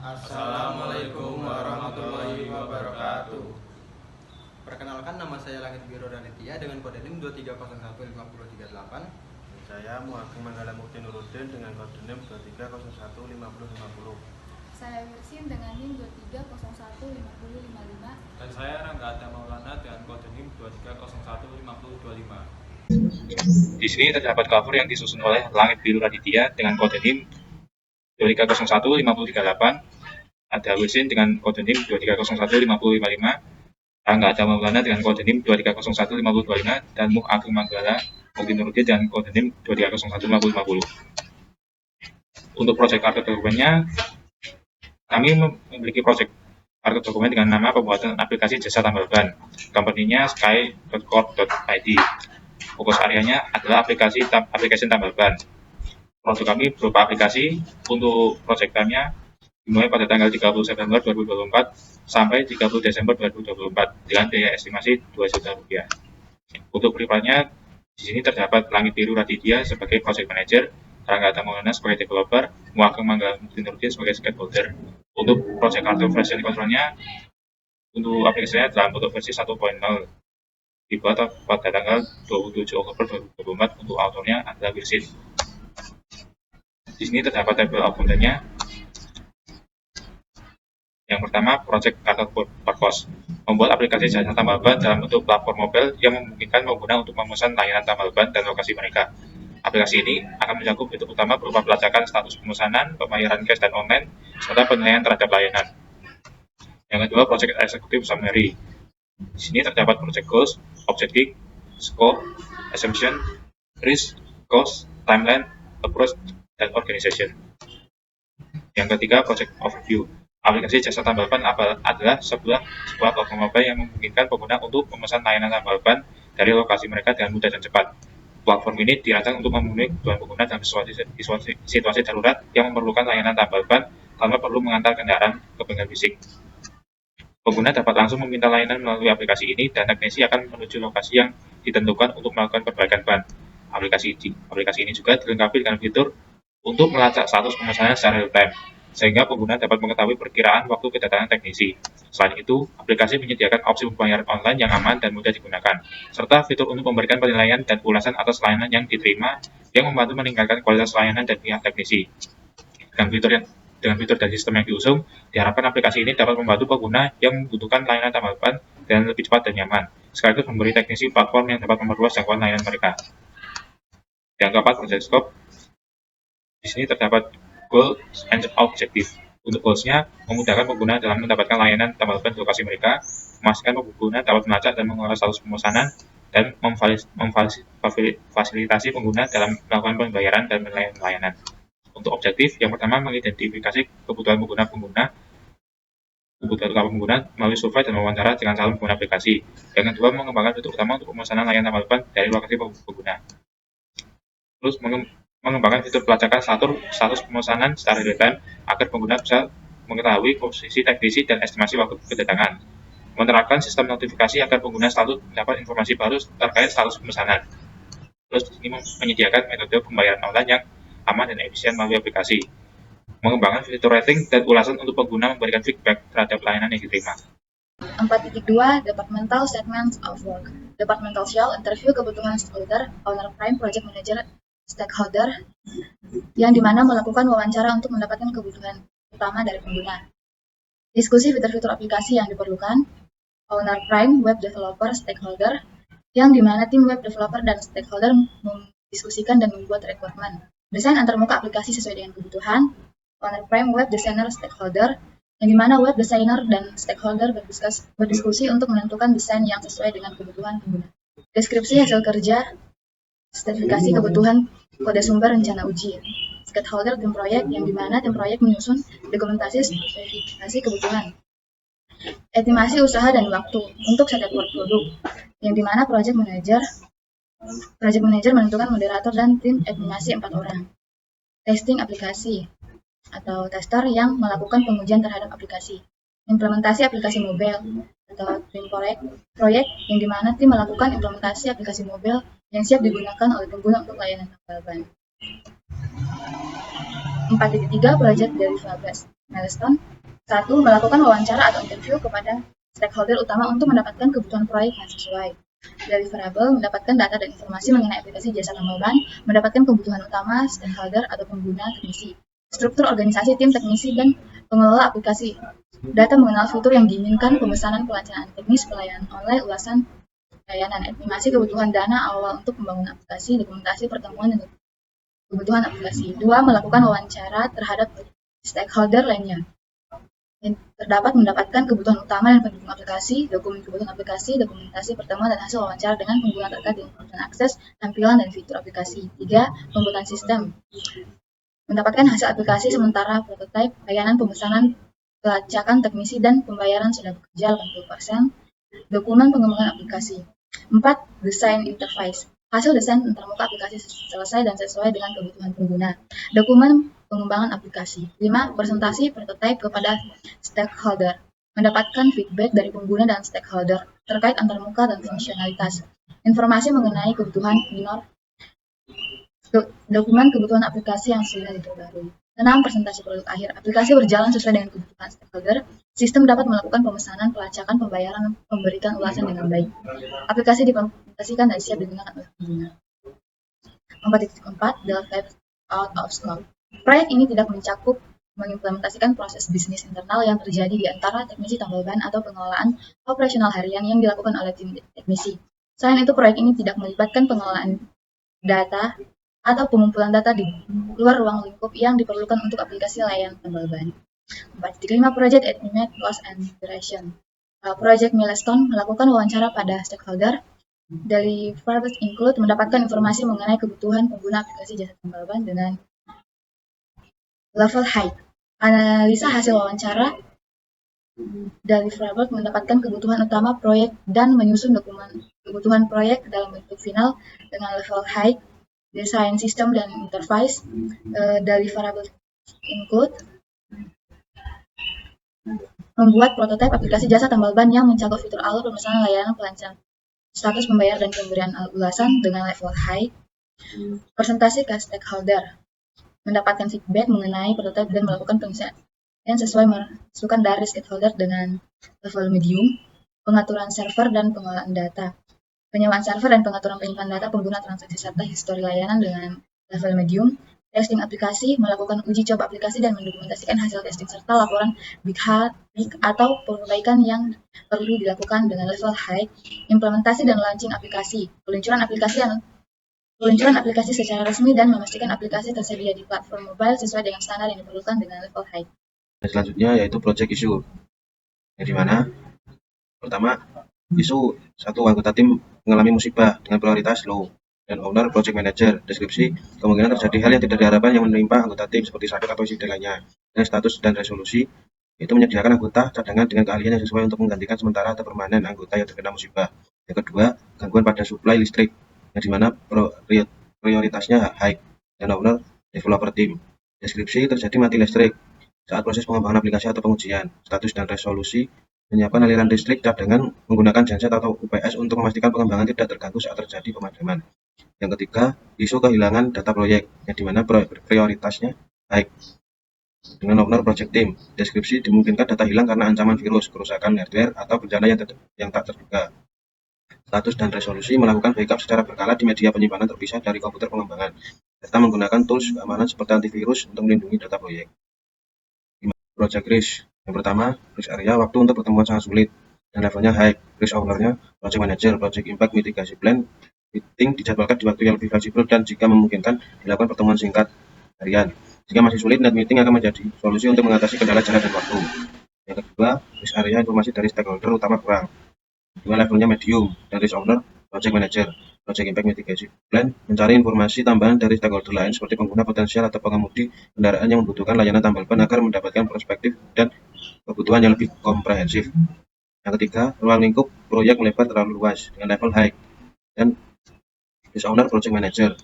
Assalamualaikum warahmatullahi wabarakatuh. Perkenalkan, nama saya Langit Biru Raditya dengan kode NIM 23015038. Saya Muhammad Manggala Mukti Nuruddin dengan kode NIM 23015050. Saya Wirsin dengan NIM 23015055. Dan saya Rangga Adam Maulana dengan kode NIM 23015025. Di sini terdapat cover yang disusun oleh Langit Biru Raditya dengan kode NIM 23015038, ada Wirsin dengan kode NIM 23015055, Rangga Adam Maulana dengan kode NIM 23015025, dan Muhammad Manggala Mukti Nuruddin dengan kode NIM 23015050. Untuk proyek kartu dokumennya, kami memiliki proyek kartu dokumen dengan nama pembuatan aplikasi jasa tambal ban. Company-nya sky.corp.id. Fokus areanya adalah aplikasi tambal ban. Produk kami berupa aplikasi. Untuk proyek time-nya dimulai pada tanggal 30 September 2024 sampai 30 Desember 2024 dengan biaya estimasi Rp2 juta. Untuk pribadinya, di sini terdapat Langit Biru Raditya sebagai project manager, Rangga Adam Maulana sebagai developer, Muhammad Manggala Mukti Nuruddin sebagai stakeholder. Untuk project kartu versi controlnya, untuk aplikasinya dalam bentuk versi 1.0, dibuat pada tanggal 27 Oktober 2024. Untuk autornya adalah Wirsin. Di sini terdapat tabel akuntannya. Yang pertama, project kartu purpose, membuat aplikasi jasa tambal ban dalam bentuk platform mobile yang memungkinkan pengguna untuk memesan layanan tambal ban dan lokasi mereka. Aplikasi ini akan mencakup fitur utama berupa pelacakan status pemesanan, pembayaran cash dan online, serta penilaian terhadap layanan. Yang kedua, project executive summary. Di sini terdapat project goals, objective, scope, assumption, risk, cost, timeline, approach, dan organization. Yang ketiga, project overview. Aplikasi jasa tambal ban adalah sebuah platform mobile yang memungkinkan pengguna untuk memesan layanan tambal ban dari lokasi mereka dengan mudah dan cepat. Platform ini dirancang untuk memenuhi kebutuhan pengguna dalam situasi darurat yang memerlukan layanan tambal ban tanpa perlu mengantar kendaraan ke bengkel fisik. Pengguna dapat langsung meminta layanan melalui aplikasi ini, dan teknisi akan menuju lokasi yang ditentukan untuk melakukan perbaikan ban. Aplikasi ini juga dilengkapi dengan fitur untuk melacak status pemesanan secara real-time, sehingga pengguna dapat mengetahui perkiraan waktu kedatangan teknisi. Selain itu, aplikasi menyediakan opsi pembayaran online yang aman dan mudah digunakan, serta fitur untuk memberikan penilaian dan ulasan atas layanan yang diterima yang membantu meningkatkan kualitas layanan dan pihak teknisi. Dengan fitur dan sistem yang diusung, diharapkan aplikasi ini dapat membantu pengguna yang membutuhkan layanan tambal ban dengan lebih cepat dan nyaman, sekaligus memberi teknisi platform yang dapat memperluas jangkauan layanan mereka. Yang keempat, project scope. Di sini terdapat goals and objective. Untuk goals-nya, memudahkan pengguna dalam mendapatkan layanan tambal ban di lokasi mereka, memastikan pengguna dapat melacak dan mengolah status pemesanan, dan memfasilitasi pengguna dalam melakukan pembayaran dan penilaian layanan. Untuk objektif, yang pertama, mengidentifikasi kebutuhan pengguna melalui survei dan wawancara dengan calon pengguna aplikasi. Yang kedua, mengembangkan fitur utama untuk pemesanan layanan tambal ban dari lokasi pengguna. Terus, mengembangkan fitur pelacakan status pemesanan secara real-time agar pengguna bisa mengetahui posisi teknisi dan estimasi waktu kedatangan. Menerapkan sistem notifikasi agar pengguna selalu mendapat informasi baru terkait status pemesanan. Terus, ini menyediakan metode pembayaran online yang aman dan efisien melalui aplikasi. Mengembangkan fitur rating dan ulasan untuk pengguna memberikan feedback terhadap layanan yang diterima. 4.2 Departmental Statements of Work. Departmental shall interview kebutuhan stakeholder, owner prime, project manager, stakeholder, yang dimana melakukan wawancara untuk mendapatkan kebutuhan utama dari pengguna. Diskusi fitur-fitur aplikasi yang diperlukan, owner prime, web developer, stakeholder, yang dimana tim web developer dan stakeholder mendiskusikan dan membuat requirement. Desain antarmuka aplikasi sesuai dengan kebutuhan, owner prime, web designer, stakeholder, yang dimana web designer dan stakeholder berdiskusi untuk menentukan desain yang sesuai dengan kebutuhan pengguna. Deskripsi hasil kerja, spesifikasi kebutuhan, kode sumber, rencana uji. Stakeholder tim proyek, yang dimana tim proyek menyusun dokumentasi spesifikasi kebutuhan. Estimasi usaha dan waktu untuk setiap produk, yang dimana project manager menentukan moderator dan tim estimasi 4 orang. Testing aplikasi atau tester yang melakukan pengujian terhadap aplikasi. Implementasi aplikasi mobile atau tim proyek yang dimana tim melakukan implementasi aplikasi mobile yang siap digunakan oleh pengguna untuk layanan tambal ban. 4.3 Project Deliverables Milestone. 1. Melakukan wawancara atau interview kepada stakeholder utama untuk mendapatkan kebutuhan proyek yang sesuai. Deliverable, mendapatkan data dan informasi mengenai aplikasi jasa tambal ban, mendapatkan kebutuhan utama stakeholder atau pengguna teknisi. Struktur organisasi tim teknisi dan pengelola aplikasi. Data mengenal fitur yang diinginkan, pemesanan, pelancaran teknis, pelayanan online, ulasan layanan, estimasi kebutuhan dana awal untuk pembangunan aplikasi, dokumentasi pertemuan dan kebutuhan aplikasi. 2. Melakukan wawancara terhadap stakeholder lainnya. Terdapat mendapatkan kebutuhan utama dan pendukung aplikasi, dokumen kebutuhan aplikasi, dokumentasi pertemuan dan hasil wawancara dengan pengguna terkait dengan kebutuhan akses, tampilan, dan fitur aplikasi. 3. Pembuatan sistem. Mendapatkan hasil aplikasi sementara prototipe, layanan pemesanan, pelacakan teknisi, dan pembayaran sudah bekerja 80%. Dokumen pengembangan aplikasi. 4. Desain interface. Hasil desain antarmuka aplikasi selesai dan sesuai dengan kebutuhan pengguna. Dokumen pengembangan aplikasi. 5. Presentasi prototipe kepada stakeholder. Mendapatkan feedback dari pengguna dan stakeholder terkait antarmuka dan fungsionalitas. Informasi mengenai kebutuhan minor. Dokumen kebutuhan aplikasi yang sudah diperbarui. 6. Presentasi produk akhir. Aplikasi berjalan sesuai dengan kebutuhan stakeholder. Sistem dapat melakukan pemesanan, pelacakan, pembayaran, memberikan ulasan dengan baik. Aplikasi diimplementasikan dan siap digunakan oleh pengguna. 4.4. Develop out of scope. Proyek ini tidak mencakup mengimplementasikan proses bisnis internal yang terjadi di antara teknisi tambal ban atau pengelolaan operasional harian yang dilakukan oleh tim teknisi. Selain itu, proyek ini tidak melibatkan pengelolaan data atau pengumpulan data di luar ruang lingkup yang diperlukan untuk aplikasi layanan tambal ban. 4.5. Project Estimate Cost and Duration. Project Milestone melakukan wawancara pada stakeholder. Deliverables include mendapatkan informasi mengenai kebutuhan pengguna aplikasi jasa tambal ban dengan level high. Analisa hasil wawancara. Deliverables mendapatkan kebutuhan utama proyek dan menyusun dokumen kebutuhan proyek dalam bentuk final dengan level high. Desain sistem dan interface. Deliverables include membuat prototipe aplikasi jasa tambal ban yang mencakup fitur alur, pemesanan, layanan, pelancaran, status pembayar, dan pemberian ulasan dengan level high. Presentasi ke stakeholder. Mendapatkan feedback mengenai prototipe dan melakukan penyesuaian yang sesuai masukan dari stakeholder dengan level medium. Pengaturan server dan pengelolaan data. Penyewaan server dan pengaturan penyimpanan data pengguna transaksi serta histori layanan dengan level medium. Testing aplikasi, melakukan uji coba aplikasi dan mendokumentasikan hasil testing serta laporan big atau perbaikan yang perlu dilakukan dengan level high. Implementasi dan launching aplikasi. Peluncuran aplikasi secara resmi dan memastikan aplikasi tersedia di platform mobile sesuai dengan standar yang diperlukan dengan level high. Dan selanjutnya yaitu project issue, yang dimana pertama isu satu anggota tim mengalami musibah dengan prioritas low dan owner project manager. Deskripsi kemungkinan terjadi hal yang tidak diharapkan yang menimpa anggota tim seperti sakit atau insiden lainnya. Dan status dan resolusi itu menyediakan anggota cadangan dengan keahlian yang sesuai untuk menggantikan sementara atau permanen anggota yang terkena musibah. Yang kedua, gangguan pada suplai listrik, yang dimana prioritasnya high dan owner developer team. Deskripsi terjadi mati listrik saat proses pengembangan aplikasi atau pengujian. Status dan resolusi menyiapkan aliran listrik cadangan menggunakan genset atau UPS untuk memastikan pengembangan tidak terganggu saat terjadi pemadaman. Yang ketiga, isu kehilangan data proyek, yang dimana prioritasnya high dengan owner project team. Deskripsi dimungkinkan data hilang karena ancaman virus, kerusakan hardware, atau bencana yang tak terduga. Status dan resolusi melakukan backup secara berkala di media penyimpanan terpisah dari komputer pengembangan, serta menggunakan tools keamanan seperti antivirus untuk melindungi data proyek. Project risk. Yang pertama, risk area, waktu untuk pertemuan sangat sulit dan levelnya high. Risk owner-nya project manager. Project impact mitigasi plan. Meeting dijadwalkan di waktu yang lebih fleksibel dan jika memungkinkan dilakukan pertemuan singkat harian. Jika masih sulit, net meeting akan menjadi solusi untuk mengatasi kendala jarak dan waktu. Yang kedua, risk area, informasi dari stakeholder utama kurang. Kedua, levelnya medium dan risk owner project manager. Project impact mitigasi plan mencari informasi tambahan dari stakeholder lain seperti pengguna potensial atau pengemudi kendaraan yang membutuhkan layanan tambal ban agar mendapatkan perspektif dan kebutuhan yang lebih komprehensif. Yang ketiga, ruang lingkup proyek melebar terlalu luas dengan level high dan risk owner project manager.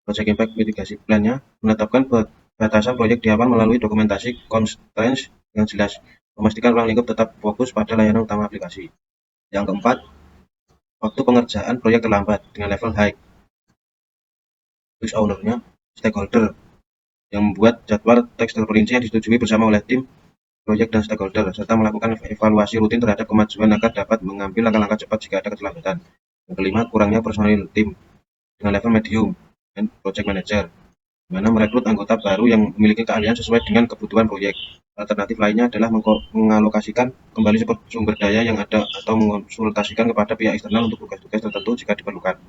Project impact mitigasi plan-nya menetapkan batasan proyek di awal melalui dokumentasi constraints yang jelas, memastikan ruang lingkup tetap fokus pada layanan utama aplikasi. Yang keempat, waktu pengerjaan proyek terlambat dengan level high. Risk owner-nya stakeholder yang membuat jadwal teks terperinci yang disetujui bersama oleh tim proyek dan stakeholder, serta melakukan evaluasi rutin terhadap kemajuan agar dapat mengambil langkah-langkah cepat jika ada keterlambatan. Yang kelima, kurangnya personil tim dengan level medium dan project manager, di mana merekrut anggota baru yang memiliki keahlian sesuai dengan kebutuhan proyek. Alternatif lainnya adalah mengalokasikan kembali sumber daya yang ada atau mengonsultasikan kepada pihak eksternal untuk tugas-tugas tertentu jika diperlukan.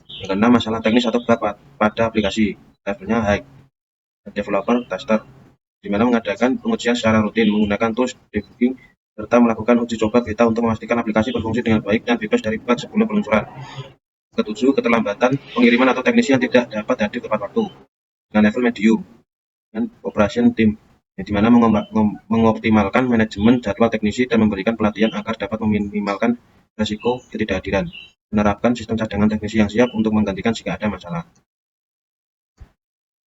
Yang keenam, masalah teknis atau bug pada aplikasi. Levelnya high developer tester, di mana mengadakan pengujian secara rutin menggunakan tools debugging serta melakukan uji coba beta untuk memastikan aplikasi berfungsi dengan baik dan bebas dari bug sebelum peluncuran. Ketujuh, keterlambatan pengiriman atau teknisi yang tidak dapat hadir tepat waktu dengan level medium dan operation team, di mana mengoptimalkan manajemen jadwal teknisi dan memberikan pelatihan agar dapat meminimalkan risiko ketidakhadiran. Menerapkan sistem cadangan teknisi yang siap untuk menggantikan jika ada masalah.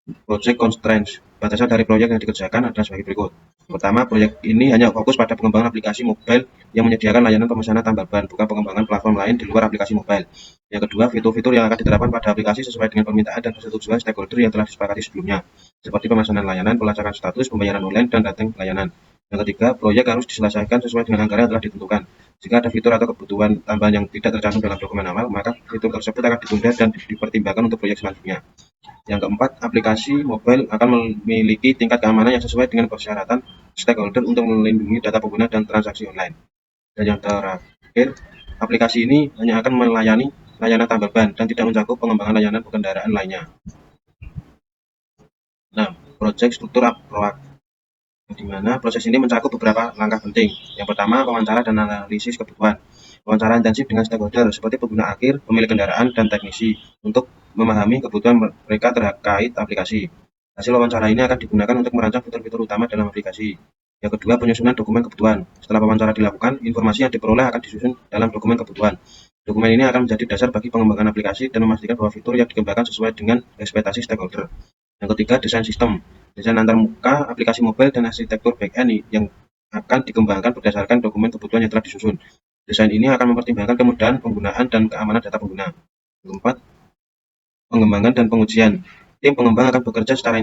Project constraints. Batasan dari proyek yang dikerjakan adalah sebagai berikut. Pertama, proyek ini hanya fokus pada pengembangan aplikasi mobile yang menyediakan layanan pemesanan tambal ban, bukan pengembangan platform lain di luar aplikasi mobile. Yang kedua, fitur-fitur yang akan diterapkan pada aplikasi sesuai dengan permintaan dan persetujuan stakeholder yang telah disepakati sebelumnya, seperti pemesanan layanan, pelacakan status, pembayaran online, dan datang layanan. Yang ketiga, proyek harus diselesaikan sesuai dengan anggaran yang telah ditentukan. Jika ada fitur atau kebutuhan tambahan yang tidak tercantum dalam dokumen awal, maka fitur tersebut akan ditunda dan dipertimbangkan untuk proyek selanjutnya. Yang keempat, aplikasi mobile akan memiliki tingkat keamanan yang sesuai dengan persyaratan stakeholder untuk melindungi data pengguna dan transaksi online. Dan yang terakhir, aplikasi ini hanya akan melayani layanan tambal ban dan tidak mencakup pengembangan layanan kendaraan lainnya. Nah, project struktur PROAK, di mana proses ini mencakup beberapa langkah penting. Yang pertama, wawancara dan analisis kebutuhan. Wawancara intensif dengan stakeholder seperti pengguna akhir, pemilik kendaraan, dan teknisi untuk memahami kebutuhan mereka terkait aplikasi. Hasil wawancara ini akan digunakan untuk merancang fitur-fitur utama dalam aplikasi. Yang kedua, penyusunan dokumen kebutuhan. Setelah wawancara dilakukan, informasi yang diperoleh akan disusun dalam dokumen kebutuhan. Dokumen ini akan menjadi dasar bagi pengembangan aplikasi dan memastikan bahwa fitur yang dikembangkan sesuai dengan ekspektasi stakeholder. Yang ketiga, desain sistem. Desain antarmuka aplikasi mobile dan arsitektur back-end yang akan dikembangkan berdasarkan dokumen kebutuhan yang telah disusun. Desain ini akan mempertimbangkan kemudahan penggunaan dan keamanan data pengguna. Yang keempat, pengembangan dan pengujian. Tim pengembang akan bekerja secara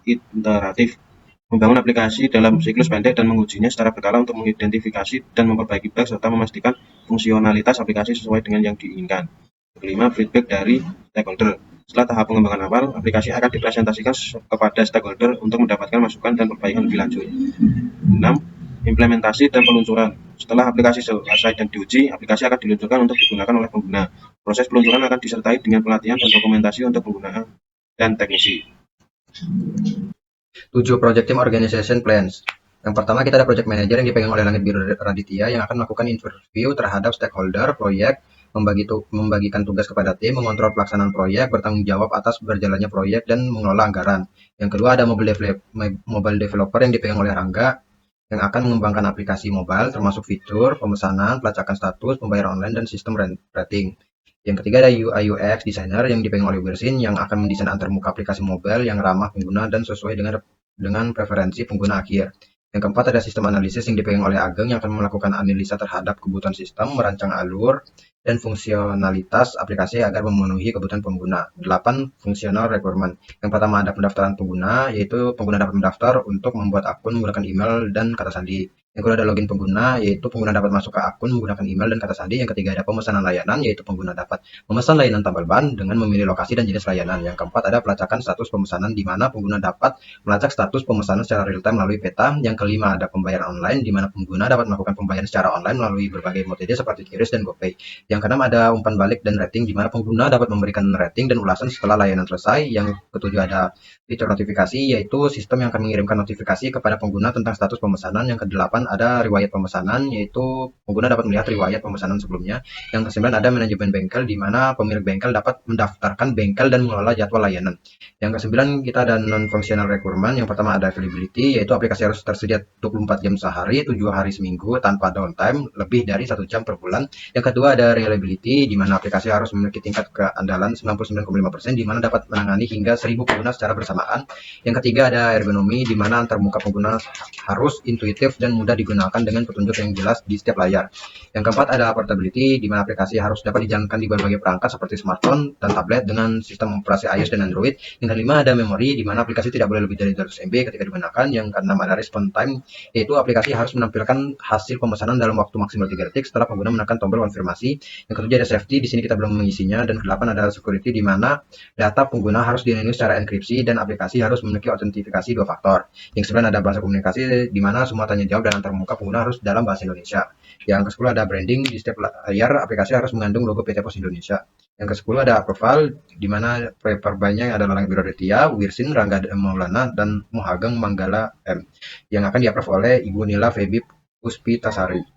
iteratif, membangun aplikasi dalam siklus pendek dan mengujinya secara berkala untuk mengidentifikasi dan memperbaiki bug serta memastikan fungsionalitas aplikasi sesuai dengan yang diinginkan. Kelima, feedback dari stakeholder. Setelah tahap pengembangan awal, aplikasi akan dipresentasikan kepada stakeholder untuk mendapatkan masukan dan perbaikan lebih lanjut. 6. Implementasi dan peluncuran. Setelah aplikasi selesai dan diuji, aplikasi akan diluncurkan untuk digunakan oleh pengguna. Proses peluncuran akan disertai dengan pelatihan dan dokumentasi untuk pengguna dan teknisi. 7. Project Team Organization Plans. Yang pertama, kita ada project manager yang dipegang oleh Langit Biru Raditya yang akan melakukan interview terhadap stakeholder proyek, membagikan tugas kepada tim, mengontrol pelaksanaan proyek, bertanggung jawab atas berjalannya proyek, dan mengelola anggaran. Yang kedua, ada mobile developer yang dipegang oleh Rangga yang akan mengembangkan aplikasi mobile termasuk fitur, pemesanan, pelacakan status, pembayaran online, dan sistem rating. Yang ketiga, ada UI UX designer yang dipegang oleh Wirsin yang akan mendesain antarmuka aplikasi mobile yang ramah pengguna dan sesuai dengan preferensi pengguna akhir. Yang keempat, ada sistem analisis yang dipegang oleh Ageng yang akan melakukan analisa terhadap kebutuhan sistem, merancang alur dan fungsionalitas aplikasi agar memenuhi kebutuhan pengguna. 8. Functional requirement. Yang pertama, ada pendaftaran pengguna, yaitu pengguna dapat mendaftar untuk membuat akun menggunakan email dan kata sandi. Yang kedua, ada login pengguna, yaitu pengguna dapat masuk ke akun menggunakan email dan kata sandi. Yang ketiga, ada pemesanan layanan, yaitu pengguna dapat memesan layanan tambal ban dengan memilih lokasi dan jenis layanan. Yang keempat, ada pelacakan status pemesanan, di mana pengguna dapat melacak status pemesanan secara real-time melalui peta. Yang kelima, ada pembayaran online, di mana pengguna dapat melakukan pembayaran secara online melalui berbagai metode seperti QRIS dan GoPay. Yang keenam, ada umpan balik dan rating, di mana pengguna dapat memberikan rating dan ulasan setelah layanan selesai. Yang ketujuh, ada fitur notifikasi, yaitu sistem yang akan mengirimkan notifikasi kepada pengguna tentang status pemesanan. Yang kedelapan, ada riwayat pemesanan, yaitu pengguna dapat melihat riwayat pemesanan sebelumnya. Yang kesembilan, ada manajemen bengkel, di mana pemilik bengkel dapat mendaftarkan bengkel dan mengelola jadwal layanan. Yang kesembilan, kita ada non-functional requirement. Yang pertama, ada availability, yaitu aplikasi harus tersedia 24 jam sehari, 7 hari seminggu tanpa downtime, lebih dari 1 jam per bulan. Yang kedua, ada reliability, di mana aplikasi harus memiliki tingkat keandalan 99,5%, di mana dapat menangani hingga 1000 pengguna secara bersamaan. Yang ketiga, ada ergonomi, di mana antarmuka pengguna harus intuitif dan mudah digunakan dengan petunjuk yang jelas di setiap layar. Yang keempat ada portability, di mana aplikasi harus dapat dijalankan di berbagai perangkat seperti smartphone dan tablet dengan sistem operasi iOS dan Android. Yang kelima ada memori, di mana aplikasi tidak boleh lebih dari 200 MB ketika digunakan. Yang keenam ada response time, yaitu aplikasi harus menampilkan hasil pemesanan dalam waktu maksimal 3 detik setelah pengguna menekan tombol konfirmasi. Yang ketujuh ada safety, di sini kita belum mengisinya. Dan kedelapan ada security, di mana data pengguna harus dilindungi secara enkripsi dan aplikasi harus memiliki autentifikasi 2 faktor. Yang kesembilan ada bahasa komunikasi, di mana semua tanya jawab dan antarmuka pengguna harus dalam bahasa Indonesia. Yang ke-10 ada branding, di setiap layar aplikasi harus mengandung logo PT Pos Indonesia. Yang ke-10 ada profile, di mana perbaikannya adalah Langit Biru Raditya, Wirsin, Rangga Maulana, dan Mohageng Manggala M, yang akan di-approve oleh Ibu Nila Febi Puspitasari.